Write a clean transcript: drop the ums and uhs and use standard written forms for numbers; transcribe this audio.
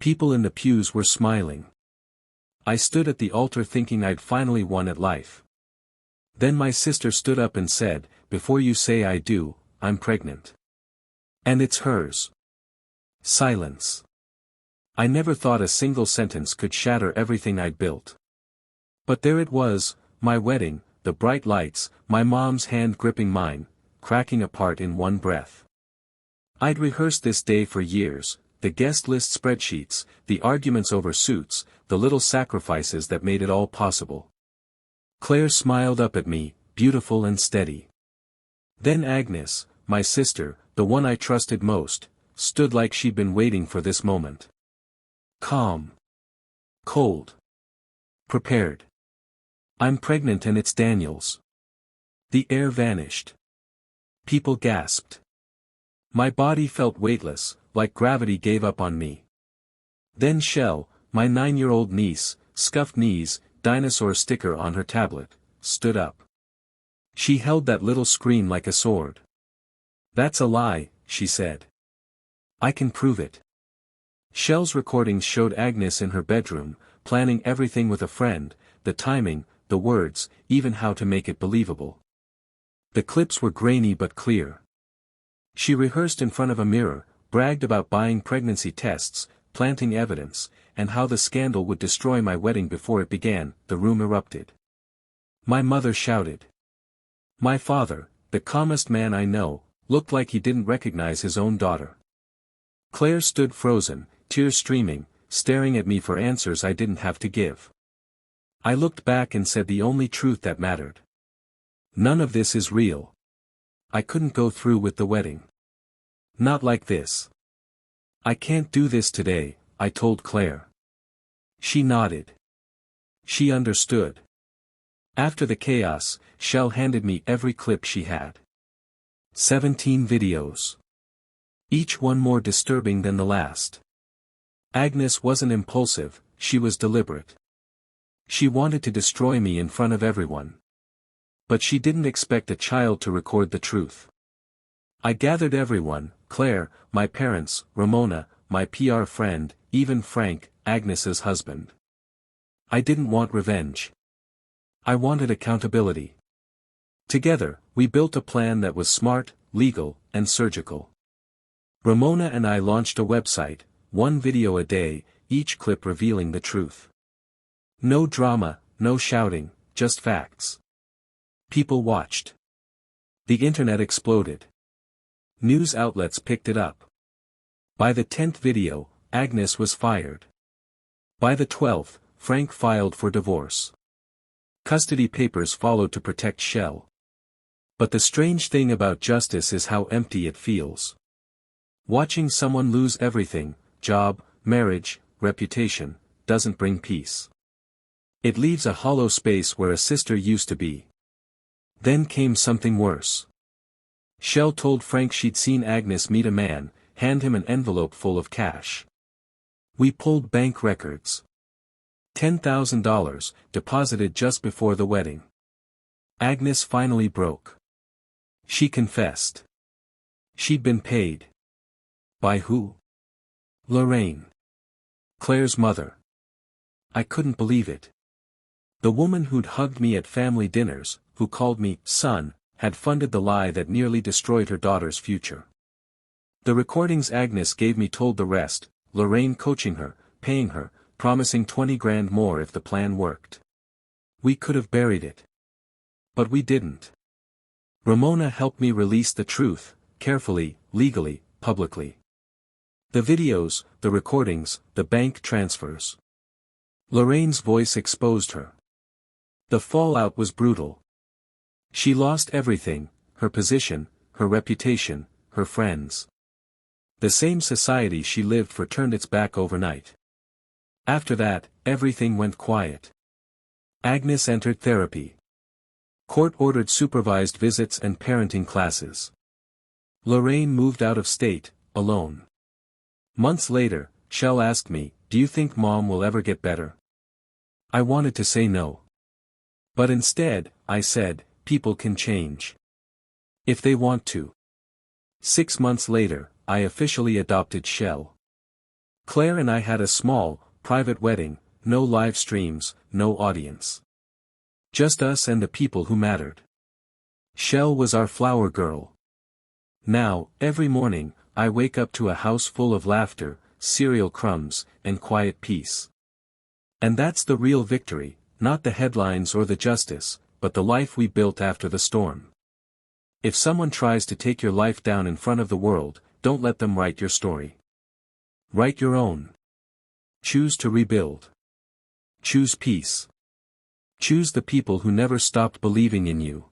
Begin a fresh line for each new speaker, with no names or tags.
People in the pews were smiling. I stood at the altar thinking I'd finally won at life. Then my sister stood up and said, "Before you say I do, I'm pregnant. And it's hers." Silence. I never thought a single sentence could shatter everything I'd built. But there it was, my wedding, the bright lights, my mom's hand gripping mine, cracking apart in one breath. I'd rehearsed this day for years, the guest list spreadsheets, the arguments over suits, the little sacrifices that made it all possible. Claire smiled up at me, beautiful and steady. Then Agnes, my sister, the one I trusted most, stood like she'd been waiting for this moment. Calm. Cold. Prepared. "I'm pregnant and it's Daniel's." The air vanished. People gasped. My body felt weightless, like gravity gave up on me. Then Shell, my 9-year-old niece, scuffed knees, dinosaur sticker on her tablet, stood up. She held that little screen like a sword. "That's a lie," she said. "I can prove it." Shell's recordings showed Agnes in her bedroom, planning everything with a friend, the timing, the words, even how to make it believable. The clips were grainy but clear. She rehearsed in front of a mirror, bragged about buying pregnancy tests, planting evidence, and how the scandal would destroy my wedding before it began. The room erupted. My mother shouted. My father, the calmest man I know, looked like he didn't recognize his own daughter. Claire stood frozen, tears streaming, staring at me for answers I didn't have to give. I looked back and said the only truth that mattered. None of this is real. I couldn't go through with the wedding. Not like this. "I can't do this today," I told Claire. She nodded. She understood. After the chaos, Shell handed me every clip she had. 17 videos. Each one more disturbing than the last. Agnes wasn't impulsive, she was deliberate. She wanted to destroy me in front of everyone. But she didn't expect a child to record the truth. I gathered everyone, Claire, my parents, Ramona, my PR friend, even Frank, Agnes's husband. I didn't want revenge. I wanted accountability. Together, we built a plan that was smart, legal, and surgical. Ramona and I launched a website, 1 video a day, each clip revealing the truth. No drama, no shouting, just facts. People watched. The internet exploded. News outlets picked it up. By the 10th video, Agnes was fired. By the 12th, Frank filed for divorce. Custody papers followed to protect Shell. But the strange thing about justice is how empty it feels. Watching someone lose everything, job, marriage, reputation, doesn't bring peace. It leaves a hollow space where a sister used to be. Then came something worse. Shell told Frank she'd seen Agnes meet a man, hand him an envelope full of cash. We pulled bank records. $10,000, deposited just before the wedding. Agnes finally broke. She confessed. She'd been paid. By who? Lorraine. Claire's mother. I couldn't believe it. The woman who'd hugged me at family dinners, who called me son, had funded the lie that nearly destroyed her daughter's future. The recordings Agnes gave me told the rest, Lorraine coaching her, paying her, promising 20 grand more if the plan worked. We could have buried it. But we didn't. Ramona helped me release the truth, carefully, legally, publicly. The videos, the recordings, the bank transfers. Lorraine's voice exposed her. The fallout was brutal. She lost everything, her position, her reputation, her friends. The same society she lived for turned its back overnight. After that, everything went quiet. Agnes entered therapy. Court-ordered supervised visits and parenting classes. Lorraine moved out of state, alone. Months later, Shell asked me, "Do you think Mom will ever get better?" I wanted to say no. But instead, I said, people can change. If they want to. 6 months later, I officially adopted Shell. Claire and I had a small, private wedding, no live streams, no audience. Just us and the people who mattered. Shell was our flower girl. Now, every morning, I wake up to a house full of laughter, cereal crumbs, and quiet peace. And that's the real victory, not the headlines or the justice, but the life we built after the storm. If someone tries to take your life down in front of the world, don't let them write your story. Write your own. Choose to rebuild. Choose peace. Choose the people who never stopped believing in you.